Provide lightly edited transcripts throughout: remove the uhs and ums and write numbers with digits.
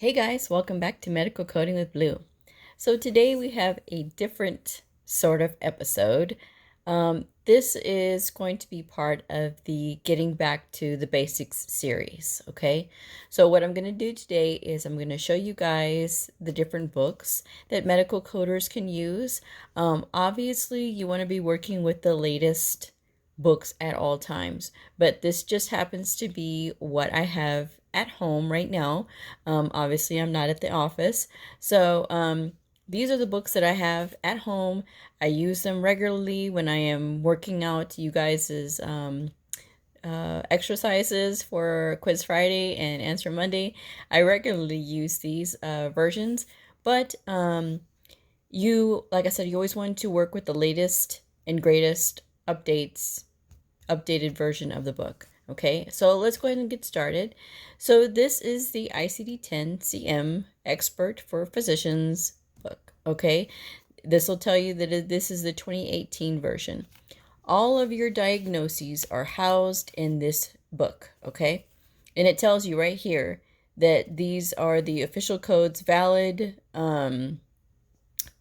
Hey guys, welcome back to Medical Coding with Blue. So today we have a different sort of episode. This is going to be part of the Getting Back to the Basics series, okay? So what I'm going to do today is I'm going to show you guys the different books that medical coders can use. Obviously, you want to be working with the latest books at all times, but this just happens to be what I have at home right now. Obviously, I'm not at the office. So these are the books that I have at home. I use them regularly when I am working out you guys' exercises for Quiz Friday and Answer Monday. I regularly use these versions, but like I said, you always want to work with the latest and greatest updated version of the book. Okay, so let's go ahead and get started. So this is the ICD-10 CM Expert for Physicians book. Okay, this will tell you that this is the 2018 version. All of your diagnoses are housed in this book. Okay, and it tells you right here that these are the official codes valid from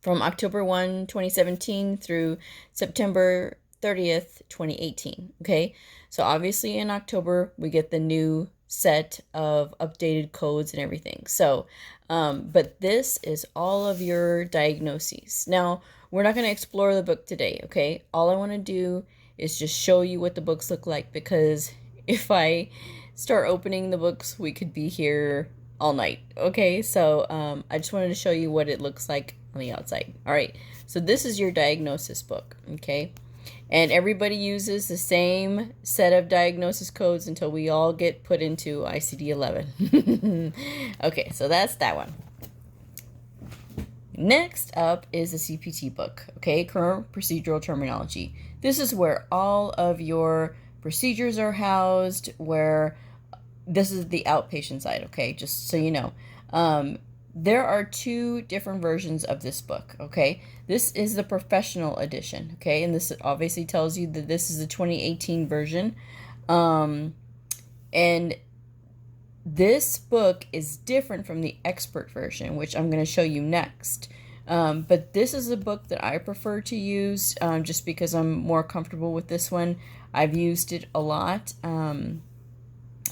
October 1, 2017 through September 30th, 2018. Okay, so obviously in October we get the new set of updated codes and everything. So, but this is all of your diagnoses. Now, we're not going to explore the book today, okay? All I want to do is just show you what the books look like, because if I start opening the books, we could be here all night, okay? So, I just wanted to show you what it looks like on the outside. All right, so this is your diagnosis book, okay? And everybody uses the same set of diagnosis codes until we all get put into ICD-11. Okay, so that's that one. Next up is the CPT book, okay, current procedural terminology. This is where all of your procedures are housed, where this is the outpatient side, okay, just so you know. There are two different versions of this book, okay? This is the professional edition, okay? And this obviously tells you that this is the 2018 version. And this book is different from the expert version, which I'm going to show you next. But this is a book that I prefer to use just because I'm more comfortable with this one. I've used it a lot.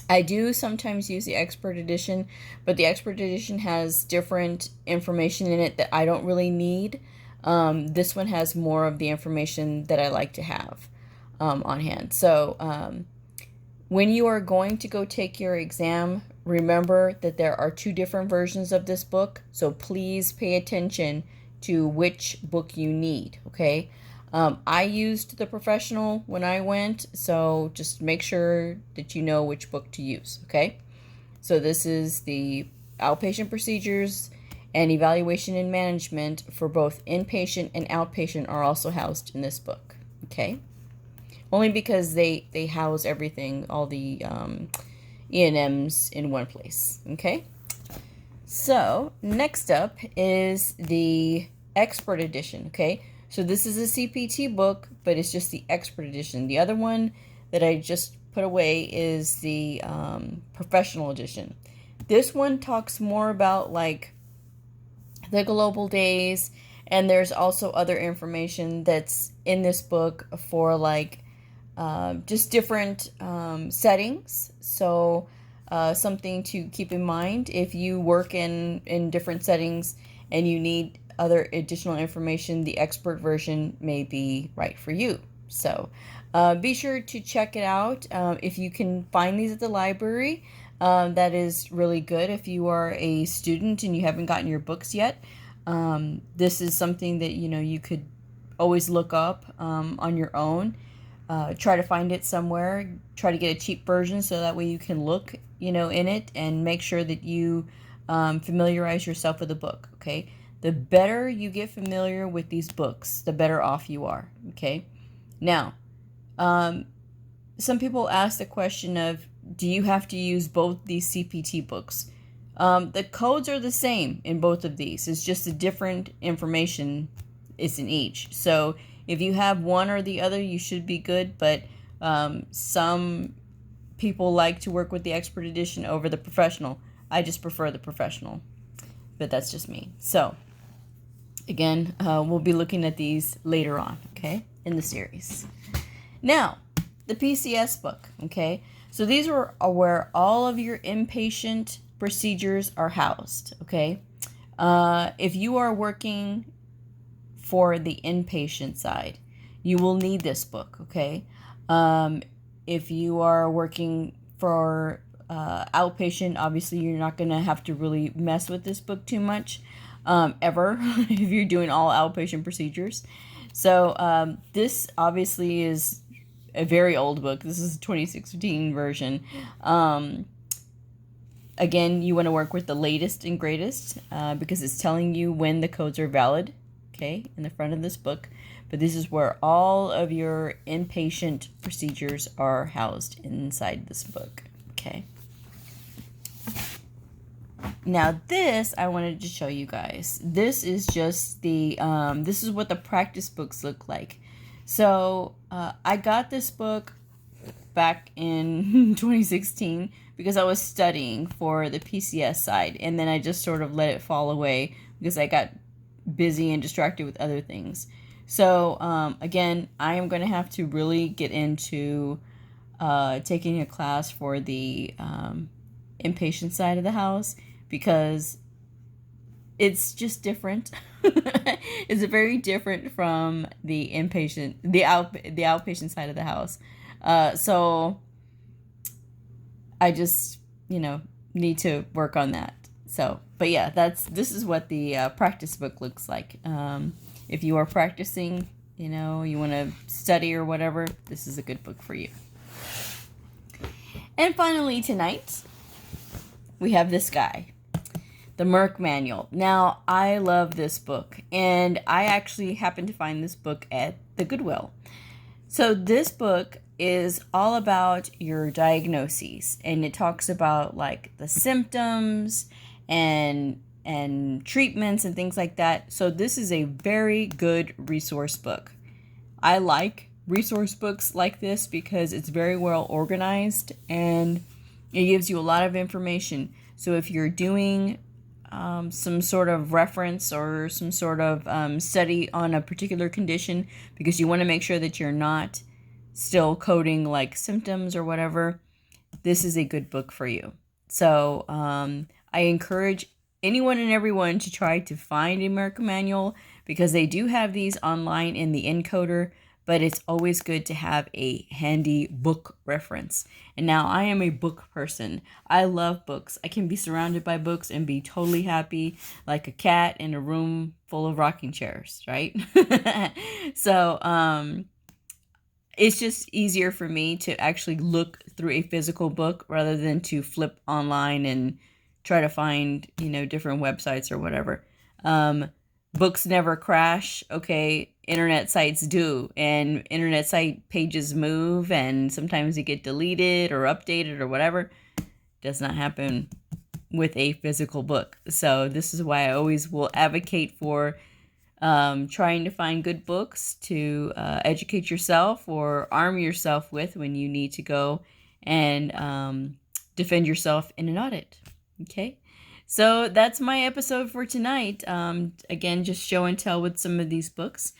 I do sometimes use the expert edition, but the expert edition has different information in it that I don't really need. This one has more of the information that I like to have on hand. So when you are going to go take your exam, remember that there are two different versions of this book. So please pay attention to which book you need, okay? I used the professional when I went, so just make sure that you know which book to use, okay? So this is the outpatient procedures and evaluation and management for both inpatient and outpatient are also housed in this book, okay? Only because they house everything, all the E&Ms in one place, okay? So next up is the expert edition, okay? So this is a CPT book, but it's just the expert edition. The other one that I just put away is the professional edition. This one talks more about like the global days, and there's also other information that's in this book for like just different settings. So something to keep in mind if you work in different settings and you need other additional information, the expert version may be right for you. So be sure to check it out. If you can find these at the library, that is really good. If you are a student and you haven't gotten your books yet, this is something that you could always look up on your own. Try to find it somewhere. Try to get a cheap version so that way you can look in it and make sure that you familiarize yourself with the book, okay? The better you get familiar with these books, the better off you are, okay? Now, some people ask the question of, do you have to use both these CPT books? The codes are the same in both of these. It's just a different information is in each. So if you have one or the other, you should be good, but some people like to work with the expert edition over the professional. I just prefer the professional, but that's just me. So again, we'll be looking at these later on, okay, in the series. Now, the PCS book, okay? So these are where all of your inpatient procedures are housed, okay? If you are working for the inpatient side, you will need this book, okay? If you are working for outpatient, obviously you're not going to have to really mess with this book too much, ever, if you're doing all outpatient procedures. So this obviously is a very old book. This is a 2016 version. Again, you want to work with the latest and greatest because it's telling you when the codes are valid, okay, in the front of this book. But this is where all of your inpatient procedures are housed inside this book, okay? Now this, I wanted to show you guys. This is just the, this is what the practice books look like. So I got this book back in 2016 because I was studying for the PCS side, and then I just sort of let it fall away because I got busy and distracted with other things. So again, I am going to have to really get into taking a class for the inpatient side of the house because it's just different. It's very different from the inpatient, the outpatient side of the house. So I just, need to work on that. So, but yeah, this is what the practice book looks like. If you are practicing, you want to study or whatever, this is a good book for you. And finally tonight, we have this guy, the Merck Manual. Now, I love this book, and I actually happened to find this book at the Goodwill. So this book is all about your diagnoses, and it talks about like the symptoms and treatments and things like that. So this is a very good resource book. I like resource books like this because it's very well organized and it gives you a lot of information. So if you're doing some sort of reference or some sort of study on a particular condition because you want to make sure that you're not still coding like symptoms or whatever, this is a good book for you. So I encourage anyone and everyone to try to find a Merck Manual because they do have these online in the encoder, but it's always good to have a handy book reference. And now I am a book person. I love books. I can be surrounded by books and be totally happy like a cat in a room full of rocking chairs, right? So it's just easier for me to actually look through a physical book rather than to flip online and try to find, different websites or whatever. Books never crash, okay? Internet sites do, and internet site pages move, and sometimes they get deleted or updated or whatever. Does not happen with a physical book. So this is why I always will advocate for trying to find good books to educate yourself or arm yourself with when you need to go and defend yourself in an audit. Okay, so that's my episode for tonight. Again, just show and tell with some of these books.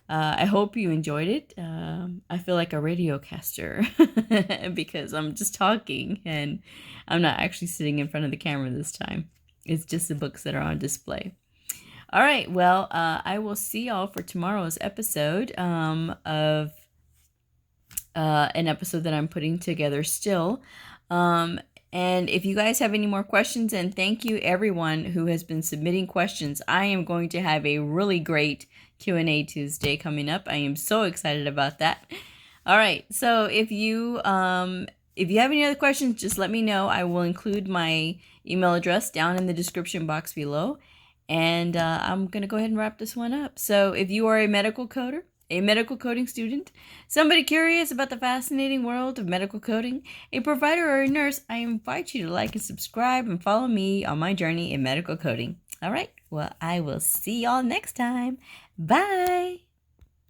I hope you enjoyed it. I feel like a radiocaster because I'm just talking and I'm not actually sitting in front of the camera this time. It's just the books that are on display. All right, well, I will see y'all for tomorrow's episode of an episode that I'm putting together still. And if you guys have any more questions, and thank you everyone who has been submitting questions. I am going to have a really great Q&A Tuesday coming up. I am so excited about that. All right, so if you have any other questions, just let me know. I will include my email address down in the description box below. And I'm going to go ahead and wrap this one up. So if you are a medical coder, a medical coding student, somebody curious about the fascinating world of medical coding, a provider or a nurse, I invite you to like and subscribe and follow me on my journey in medical coding. All right, well, I will see y'all next time. Bye.